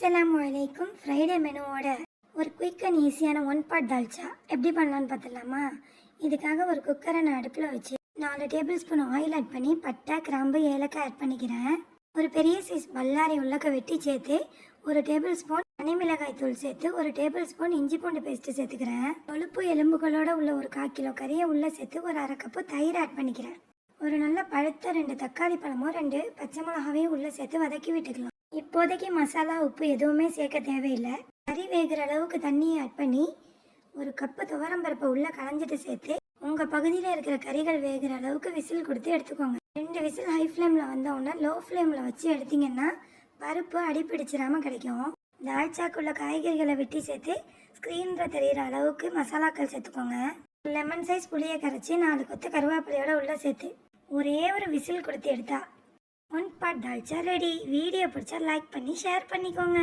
அஸ்ஸலாமு அலைக்கும். ஃப்ரைடே மெனுவோட ஒரு குயிக் அண்ட் ஈஸியான ஒன் பாட் தால்ச்சா எப்படி பண்ணலான்னு பார்த்துடலாமா? இதுக்காக ஒரு குக்கரை நான் அடுப்பில் வச்சு 4 டேபிள் ஸ்பூன் ஆயில் ஆட் பண்ணி பட்டை, கிராம்பு, ஏலக்காய் ஆட் பண்ணிக்கிறேன். ஒரு பெரிய சைஸ் பல்லாரி உள்ளக்க வெட்டி சேர்த்து 1 டேபிள் ஸ்பூன் தனி மிளகாய் தூள் சேர்த்து 1 டேபிள் ஸ்பூன் இஞ்சி பூண்டு பேஸ்ட்டு சேர்த்துக்கிறேன். கொழுப்பு எலும்புகளோட உள்ள ஒரு 1/4 கிலோ கறியை உள்ளே சேர்த்து ஒரு 1/2 கப்பு தயிர் ஆட் பண்ணிக்கிறேன். ஒரு நல்ல பழுத்த 2 தக்காளி பழமோ 2 பச்சை மிளகாவையும் உள்ளே சேர்த்து வதக்கி விட்டுக்கலாம். இப்போதைக்கு மசாலா, உப்பு எதுவுமே சேர்க்க தேவையில்லை. கறி வேகிற அளவுக்கு தண்ணியை ஆட் பண்ணி 1 கப்பு துவரம்பருப்பை உள்ளே களைஞ்சிட்டு சேர்த்து உங்கள் பகுதியில் இருக்கிற கறிகள் வேகிற அளவுக்கு விசில் கொடுத்து எடுத்துக்கோங்க. 2 விசில் ஹை ஃப்ளேமில் வந்தோடனே லோ ஃப்ளேமில் வச்சு எடுத்திங்கன்னா பருப்பு அடிப்பிடிச்சிடாமல் கிடைக்கும். தால்ச்சாக்குள்ள காய்கறிகளை வெட்டி சேர்த்து ஸ்க்ரீனில் தெரிகிற அளவுக்கு மசாலாக்கள் சேர்த்துக்கோங்க. லெமன் சைஸ் புளியை கரைச்சி 4 கொத்து கருவேப்பிலையோட உள்ளே சேர்த்து ஒரே ஒரு விசில் கொடுத்து எடுத்தா one pot dalcha ready. Video பிடிச்சா லைக் பண்ணி ஷேர் பண்ணிக்கோங்க.